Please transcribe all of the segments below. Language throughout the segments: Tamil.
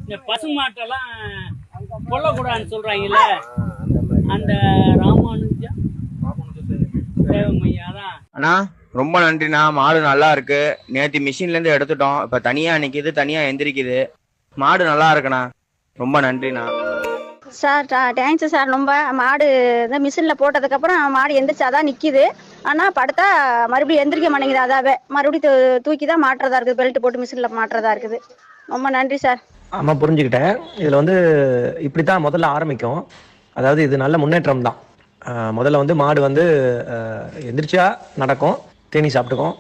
இந்த பசுமாட்டெல்லாம் கொல்லக்கூடாதுன்னு சொல்றாங்கல்ல, அந்த ராமானுஜா தேவமையா தான். அண்ணா ரொம்ப நன்றிண்ணா. மாடு நல்லா இருக்கு. நேற்று மிஷின்லேருந்து எடுத்துட்டோம். இப்போ தனியாக நிற்கிது, தனியாக எந்திரிக்குது. மாடு நல்லா இருக்குண்ணா. ரொம்ப நன்றிண்ணா. Sir thanks sir. ரொம்ப மாடு இந்த மிஷினில் போட்டதுக்கப்புறம் மாடு எந்திரிச்சாதான் நிற்கிது. ஆனால் படுத்தா மறுபடியும் எந்திரிக்க மாட்டேங்குது. அதாவே மறுபடியும் தூக்கி தான் மாட்டுறதா இருக்குது. பெல்ட் போட்டு மிஷினில் மாட்டுறதா இருக்குது. ரொம்ப நன்றி சார். ஆமாம், புரிஞ்சுக்கிட்டேன். இதில் வந்து இப்படி தான் முதல்ல ஆரம்பிக்கும். அதாவது இது நல்ல முன்னேற்றம் தான். முதல்ல வந்து மாடு வந்து எந்திரிச்சா நடக்கும், தேனி சாப்பிட்டுக்கும்.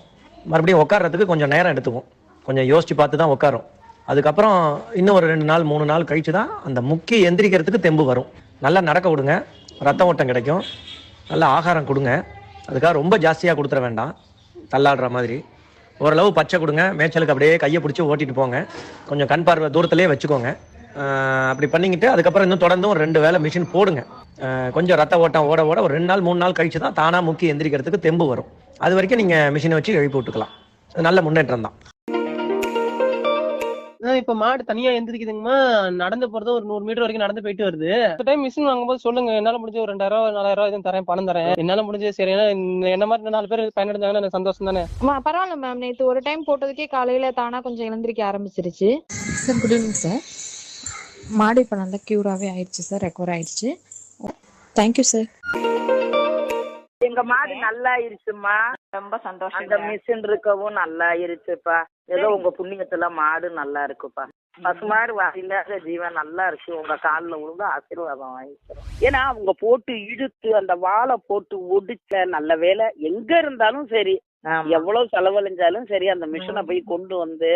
மறுபடியும் உட்கார்றதுக்கு கொஞ்சம் நேரம் எடுத்துக்கும். கொஞ்சம் யோசித்து பார்த்து தான் உட்காரும். அதுக்கப்புறம் இன்னும் ஒரு 2 நாள் 3 நாள் கழிச்சு தான் அந்த முக்கி எந்திரிக்கிறதுக்கு தெம்பு வரும். நல்லா நடக்க விடுங்க, ரத்த ஓட்டம் கிடைக்கும். நல்லா ஆகாரம் கொடுங்க. அதுக்காக ரொம்ப ஜாஸ்தியாக கொடுத்துட வேண்டாம். தள்ளாடுற மாதிரி ஓரளவு பச்சை கொடுங்க. மேய்ச்சலுக்கு அப்படியே கையை பிடிச்சி ஓட்டிட்டு போங்க. கொஞ்சம் கண் பார்வை தூரத்துலேயே வச்சுக்கோங்க. அப்படி பண்ணிக்கிட்டு அதுக்கப்புறம் இன்னும் தொடர்ந்து ஒரு 2 வேளை மிஷின் போடுங்க. கொஞ்சம் ரத்த ஓட்டம் ஓட ஓட ஒரு 2 நாள் 3 நாள் கழிச்சு தான் தானாக முக்கி எந்திரிக்கிறதுக்கு தெம்பு வரும். அது வரைக்கும் நீங்கள் மிஷினை வச்சு எழுப்பி விட்டுக்கலாம். அது நல்ல முன்னேற்றம் தான். இப்ப மாடு தனியா எந்திரிக்குதுங்கம்மா. நடந்து போறது ஒரு 100 மீட்டர் வரைக்கும் நடந்து போயிட்டு வருது. இந்த டைம் மிஷின் வாங்கும்போது சொல்லுங்க, என்னால முடிஞ்ச ஒரு 2000 4000 எதுவும் தரேன், பணம் தரேன். என்னால முடிஞ்சது சரி. ஏன்னா என்ன மாதிரி 4 பேர் பயனடைஞ்சாங்கன்னா எனக்கு சந்தோஷம் தானே. பரவாயில்ல மேம். நேற்று ஒரு டைம் போட்டதுக்கே காலையில தானா கொஞ்சம் எழுந்திரிக்க ஆரம்பிச்சிருச்சு. Sir good evening sir. மாடு இப்போ நல்லா க்யூராகவே ஆயிடுச்சு சார், ரெக்கவர் ஆயிடுச்சு. Thank you sir. எங்க மாடு நல்லா ஆயிருச்சுமா. ரொம்ப சந்தோஷம். அந்த மிஷின் இருக்கவும் நல்லா ஆயிருச்சுப்பா. ஏதோ உங்க புண்ணியத்துல மாடு நல்லா இருக்குப்பா. பசுமாடு இல்லாத ஜீவன் நல்லா இருக்கு. உங்க காலில் விழுந்து ஆசீர்வாதம் வாங்கிக்கிறோம். ஏன்னா அவங்க போட்டு இழுத்து அந்த வாழை போட்டு ஒடிச்ச நல்ல வேலை. எங்க இருந்தாலும் சரி, எவ்வளவு செலவழிஞ்சாலும் சரி, அந்த மிஷினை போய் கொண்டு வந்து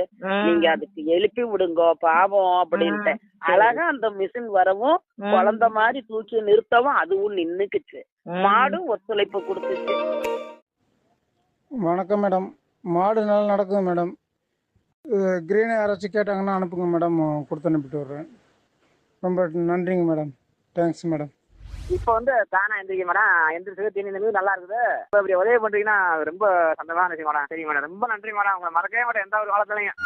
நீங்க அதுக்கு எழுப்பி விடுங்க பாவம் அப்படின்ட்டு. அழகா அந்த மிஷின் வரவும் குழந்தை மாதிரி தூக்கி நிறுத்தவும் அதுவும் நின்னுக்குச்சு. மாடும் ஒத்துழைப்பு கொடுத்துச்சு. வணக்கம் மேடம். மாடு நல்லா நடக்குது மேடம். கிரீனை யாராச்சும் கேட்டாங்கன்னா அனுப்புங்க மேடம், கொடுத்து அனுப்பிட்டு வர்றேன். ரொம்ப நன்றிங்க மேடம். Thanks madam. இப்போ வந்து தானா எந்திரிக்க மேடம். எந்திரிச்சு தீனி இந்த நல்லா இருக்குது. இப்போ இப்படி உதவி பண்றீங்கன்னா ரொம்ப சந்தோஷமான விஷயம் மேடம். சரி மேடம், ரொம்ப நன்றி மேடம். உங்களை மறக்கவே மாட்டேன் எந்த ஒரு காலத்துலையும்.